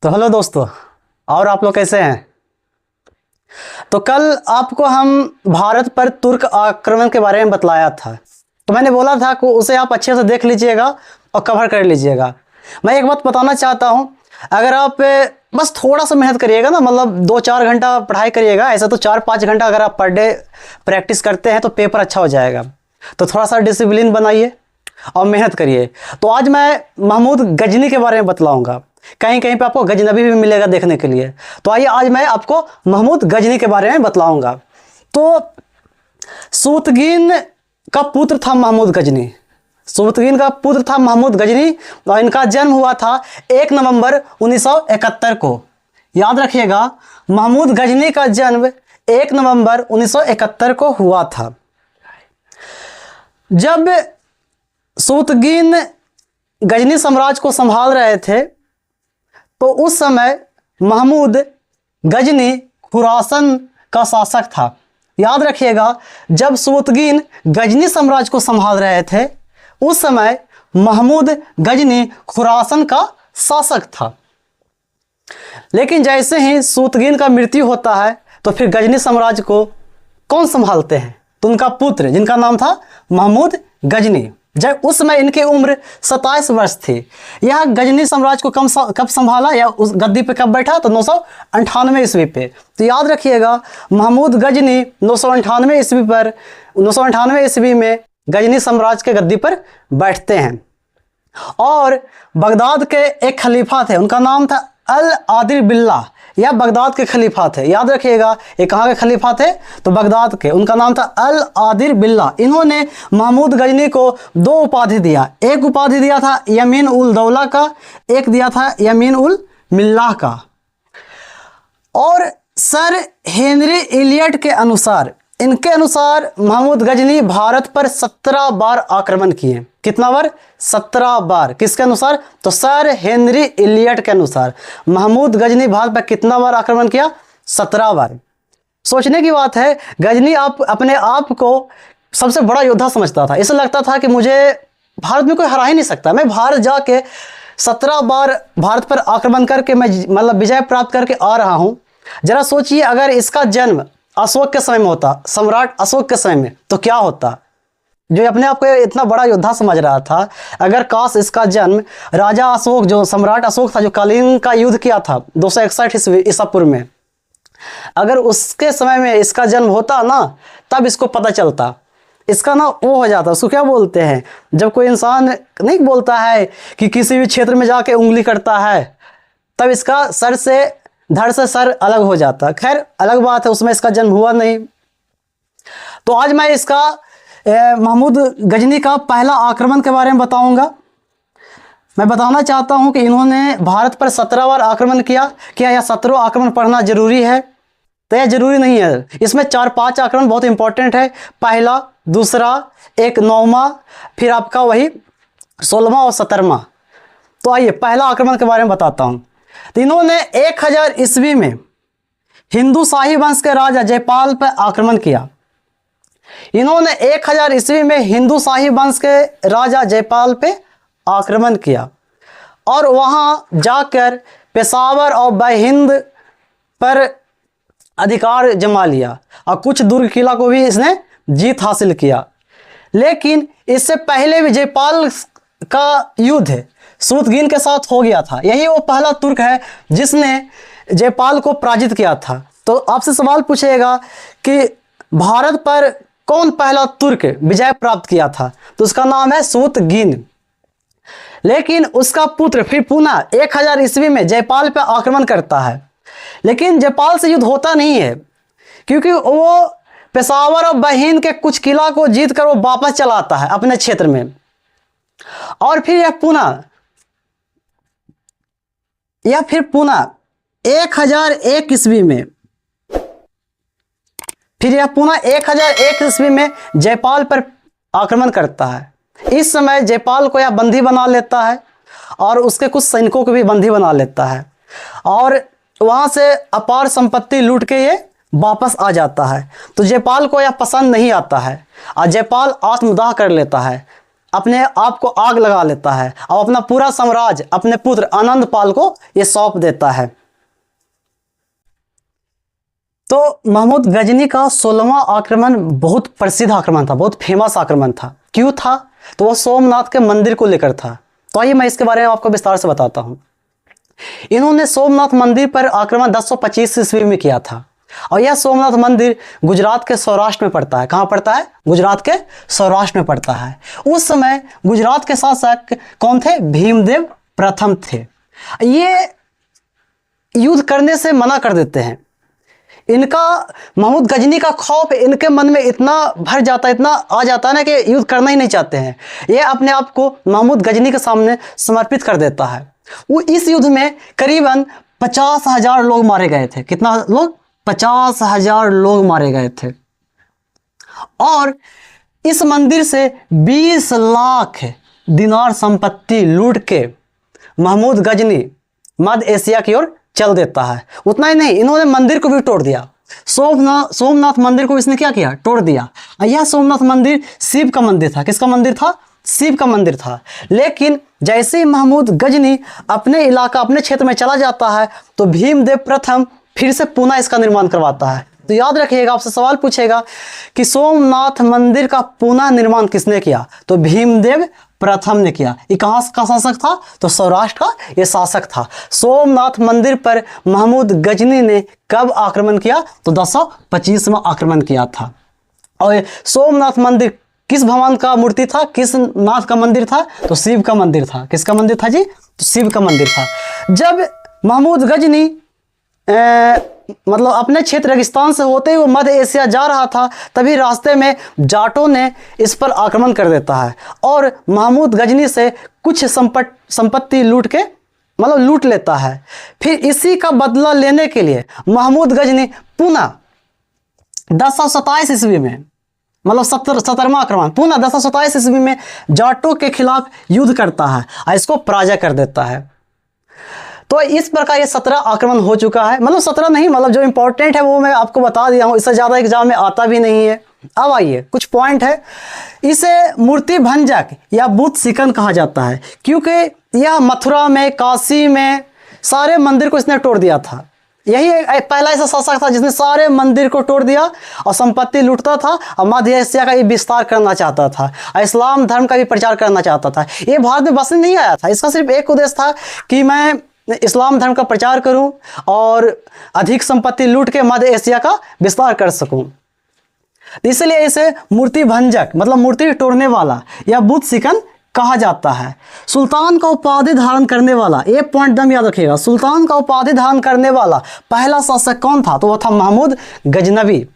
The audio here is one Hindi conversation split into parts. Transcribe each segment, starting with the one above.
तो हेलो दोस्तों, और आप लोग कैसे हैं। तो कल आपको हम भारत पर तुर्क आक्रमण के बारे में बतलाया था। तो मैंने बोला था कि उसे आप अच्छे से देख लीजिएगा और कवर कर लीजिएगा। मैं एक बात बताना चाहता हूं, अगर आप बस थोड़ा सा मेहनत करिएगा ना, मतलब 2-4 घंटा पढ़ाई करिएगा, ऐसा तो 4-5 घंटा अगर आप पर डे प्रैक्टिस करते हैं तो पेपर अच्छा हो जाएगा। तो थोड़ा सा डिसिप्लिन बनाइए और मेहनत करिए। तो आज मैं महमूद गजनी के बारे में बतलाऊंगा। कहीं कहीं पे आपको गजनबी भी मिलेगा देखने के लिए। तो आइए आज मैं आपको महमूद गजनी के बारे में बतलाऊंगा। तो सूतगीन का पुत्र था महमूद गजनी। सूतगीन का पुत्र था महमूद गजनी और इनका जन्म हुआ था 1 नवंबर 1971 को। याद रखिएगा, महमूद गजनी का जन्म 1 नवंबर 1971 को हुआ था। जब सूतगीन गजनी साम्राज्य को संभाल रहे थे तो उस समय महमूद गजनी खुरासन का शासक था। याद रखिएगा, जब सूतगीन गजनी साम्राज्य को संभाल रहे थे उस समय महमूद गजनी खुरासन का शासक था। लेकिन जैसे ही सूतगीन का मृत्यु होता है तो फिर गजनी साम्राज्य को कौन संभालते हैं? तो उनका पुत्र, जिनका नाम था महमूद गजनी। जब उस समय इनकी उम्र 27 वर्ष थी। यह गजनी साम्राज्य को कब संभाला या उस गद्दी पे कब बैठा? तो 998 ईस्वी पे। तो याद रखिएगा, महमूद गजनी 998 ईस्वी में गजनी साम्राज्य के गद्दी पर बैठते हैं। और बगदाद के एक खलीफा थे, उनका नाम था अल आदिल बिल्ला। यह बगदाद के खलीफा थे। याद रखिएगा, ये कहाँ के खलीफा थे? तो बगदाद के। उनका नाम था अल आदिल बिल्ला। इन्होंने महमूद गजनी को 2 उपाधि दिया। एक उपाधि दिया था यमीन उल दौला का, एक दिया था यमीन उल मिल्लाह का। और सर हेनरी इलियट के अनुसार, इनके अनुसार महमूद गजनी भारत पर 17 बार आक्रमण किए। कितना बार? 17 बार। किसके अनुसार? तो सर हेनरी इलियट के अनुसार महमूद गजनी भारत पर कितना बार आक्रमण किया? 17 बार। सोचने की बात है, गजनी अपने आप को सबसे बड़ा योद्धा समझता था। इसे लगता था कि मुझे भारत में कोई हरा ही नहीं सकता। मैं भारत जाके 17 बार भारत पर आक्रमण करके मैं मतलब विजय प्राप्त करके आ रहा हूँ। जरा सोचिए, अगर इसका जन्म अशोक के समय में होता, सम्राट अशोक के समय में, तो क्या होता? जो अपने आप को इतना बड़ा योद्धा समझ रहा था, अगर काश इसका जन्म राजा अशोक, जो सम्राट अशोक था, जो कलिंग का युद्ध किया था 261 ईसा पूर्व में, अगर उसके समय में इसका जन्म होता ना, तब इसको पता चलता। इसका ना वो हो जाता, उसको क्या बोलते हैं, जब कोई इंसान नहीं बोलता है कि किसी भी क्षेत्र में जाके उंगली करता है, तब इसका सर से धड़ से सर अलग हो जाता। खैर अलग बात है, उसमें इसका जन्म हुआ नहीं। तो आज मैं इसका महमूद गजनी का पहला आक्रमण के बारे में बताऊंगा। मैं बताना चाहता हूं कि इन्होंने भारत पर 17 बार आक्रमण किया। क्या यह 17 आक्रमण पढ़ना जरूरी है? तो यह जरूरी नहीं है। इसमें 4-5 आक्रमण बहुत इंपॉर्टेंट है। पहला, दूसरा, एक 9वां, फिर आपका वही 16वां और 17वां। तो आइए पहला आक्रमण के बारे में बताता हूं। तो इन्होंने 1000 ईस्वी में हिंदू शाही वंश के राजा जयपाल पर आक्रमण किया। इन्होंने 1000 ईस्वी में हिंदू शाही वंश के राजा जयपाल पे आक्रमण किया और वहां जाकर पेशावर और बहिंद पर अधिकार जमा लिया और कुछ दुर्ग किला को भी इसने जीत हासिल किया। लेकिन इससे पहले भी जयपाल का युद्ध सूतगीन के साथ हो गया था। यही वो पहला तुर्क है जिसने जयपाल को पराजित किया था। तो आपसे सवाल पूछेगा कि भारत पर कौन पहला तुर्क विजय प्राप्त किया था? तो उसका नाम है सूतगीन। लेकिन उसका पुत्र फिर पुनः 1000 ईस्वी में जयपाल पर आक्रमण करता है, लेकिन जयपाल से युद्ध होता नहीं है, क्योंकि वो पेशावर और बहिन के कुछ किला को जीतकर वो वापस चला आता है अपने क्षेत्र में। और फिर यह पुनः 1001 ईस्वी में, फिर यह पुनः 1001 ईस्वी में जयपाल पर आक्रमण करता है। इस समय जयपाल को यह बंदी बना लेता है और उसके कुछ सैनिकों को भी बंदी बना लेता है और वहां से अपार संपत्ति लूट के ये वापस आ जाता है। तो जयपाल को यह पसंद नहीं आता है और जयपाल आत्मदाह कर लेता है। अपने आप को आग लगा लेता है और अपना पूरा साम्राज्य अपने पुत्र आनंदपाल को ये सौंप देता है। तो महमूद गजनी का 16वां आक्रमण बहुत प्रसिद्ध आक्रमण था, बहुत फेमस आक्रमण था। क्यों था? तो वो सोमनाथ के मंदिर को लेकर था। तो आइए मैं इसके बारे में आपको विस्तार से बताता हूँ। इन्होंने सोमनाथ मंदिर पर आक्रमण 1025 ईस्वी में किया था और यह सोमनाथ मंदिर गुजरात के सौराष्ट्र में पड़ता है। कहाँ पड़ता है? गुजरात के सौराष्ट्र में पड़ता है। उस समय गुजरात के शासक कौन थे? भीमदेव प्रथम थे। ये युद्ध करने से मना कर देते हैं। इनका महमूद गजनी का खौफ इनके मन में इतना भर जाता है, इतना आ जाता है ना कि युद्ध करना ही नहीं चाहते हैं। ये अपने आप को महमूद गजनी के सामने समर्पित कर देता है। वो इस युद्ध में करीबन 50,000 लोग मारे गए थे। कितना लोग? 50,000 लोग मारे गए थे। और इस मंदिर से 20 लाख दिनार संपत्ति लूट के महमूद गजनी मध्य एशिया की ओर चल देता है। उतना ही नहीं, इन्होंने मंदिर को भी तोड़ दिया। सोमनाथ मंदिर को इसने क्या किया? तोड़ दिया। यह सोमनाथ मंदिर शिव का मंदिर था। किसका मंदिर था? शिव का मंदिर था। लेकिन जैसे ही महमूद गजनी अपने इलाका, अपने क्षेत्र में चला जाता है तो भीमदेव प्रथम फिर से पुनः इसका निर्माण करवाता है। तो याद रखिएगा, आपसे सवाल पूछेगा कि सोमनाथ मंदिर का पुनः निर्माण किसने किया? तो भीमदेव प्रथम ने किया। ये कहाँ का शासक था? तो सौराष्ट्र का ये शासक था। सोमनाथ मंदिर पर महमूद गजनी ने कब आक्रमण किया? तो 1025वां आक्रमण किया था। और सोमनाथ मंदिर किस भगवान का मूर्ति था? किस नाथ का मंदिर था? तो शिव का मंदिर था। किसका मंदिर था जी? तो शिव का मंदिर था। जब महमूद गजनी मतलब अपने क्षेत्र रेगिस्तान से होते ही वो मध्य एशिया जा रहा था, तभी रास्ते में जाटों ने इस पर आक्रमण कर देता है और महमूद गजनी से कुछ संपत्ति लूट के लूट लेता है। फिर इसी का बदला लेने के लिए महमूद गजनी पुनः 1027 ईस्वी में 17वां आक्रमण पुनः 1027 ईस्वी में जाटों के खिलाफ युद्ध करता है और इसको पराजय कर देता है। तो इस प्रकार ये 17 आक्रमण हो चुका है। 17 नहीं, जो इंपॉर्टेंट है वो मैं आपको बता दिया हूँ। इससे ज़्यादा एग्जाम में आता भी नहीं है। अब आइए, कुछ पॉइंट है। इसे मूर्ति भंजक या बुत सिकन कहा जाता है क्योंकि यह मथुरा में, काशी में सारे मंदिर को इसने तोड़ दिया था। यही पहला ऐसा शासक था जिसने सारे मंदिर को तोड़ दिया और संपत्ति लूटता था और मध्य एशिया का भी विस्तार करना चाहता था, इस्लाम धर्म का भी प्रचार करना चाहता था। ये भारत में बसने नहीं आया था। इसका सिर्फ एक उद्देश्य था कि मैं इस्लाम धर्म का प्रचार करूं और अधिक संपत्ति लूट के मध्य एशिया का विस्तार कर सकूं। इसलिए इसे मूर्ति भंजक मूर्ति तोड़ने वाला या बुत सिकन कहा जाता है। सुल्तान का उपाधि धारण करने वाला, एक पॉइंट दम याद रखिएगा, सुल्तान का उपाधि धारण करने वाला पहला शासक कौन था? तो वो था महमूद गजनवी।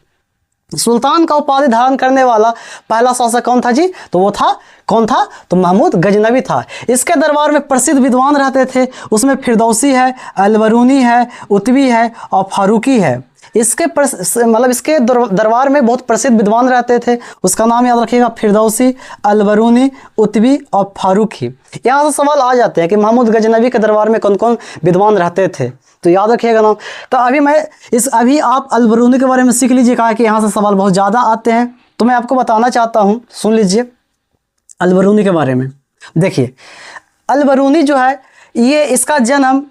सुल्तान का उपाधि धारण करने वाला पहला शासक कौन था जी? तो वो था कौन था? तो महमूद गजनवी था। इसके दरबार में प्रसिद्ध विद्वान रहते थे। उसमें फिरदौसी है, अलबरूनी है, उतवी है और फारूकी है। इसके इसके दरबार में बहुत प्रसिद्ध विद्वान रहते थे। उसका नाम याद रखिएगा, फिरदौसी, अलबरूनी, उतवी और फारूकी। यहाँ से सवाल आ जाते हैं कि महमूद गजनवी के दरबार में कौन कौन विद्वान रहते थे, तो याद रखिएगा नाम। तो अभी आप अलबरूनी के बारे में सीख लीजिए, कहा कि यहाँ से सवाल बहुत ज़्यादा आते हैं। तो मैं आपको बताना चाहता हूँ, सुन लीजिए अलबरूनी के बारे में। देखिए, अलबरूनी जो है ये इसका जन्म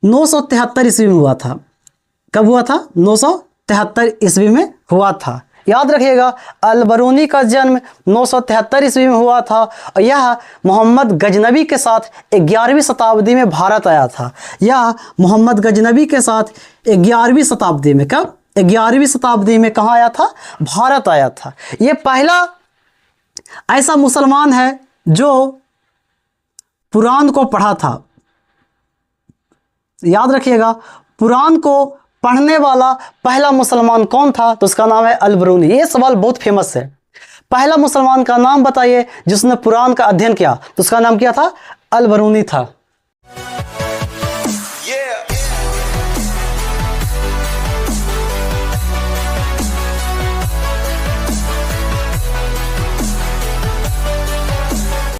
973 ईस्वी में हुआ था। कब हुआ था? 973 ईस्वी में हुआ था। याद रखिएगा, अलबरूनी का जन्म 973 ईस्वी में हुआ था और यह मोहम्मद गजनवी के साथ 11वीं शताब्दी में भारत आया था। यह मोहम्मद गजनवी के साथ 11वीं शताब्दी में, कब? 11वीं शताब्दी में कहाँ आया था? भारत आया था। ये पहला ऐसा मुसलमान है जो कुरान को पढ़ा था। याद रखिएगा, कुरान को पढ़ने वाला पहला मुसलमान कौन था? तो उसका नाम है अलबरूनी। ये सवाल बहुत फेमस है। पहला मुसलमान का नाम बताइए जिसने कुरान का अध्ययन किया, तो उसका नाम क्या था? अलबरूनी था।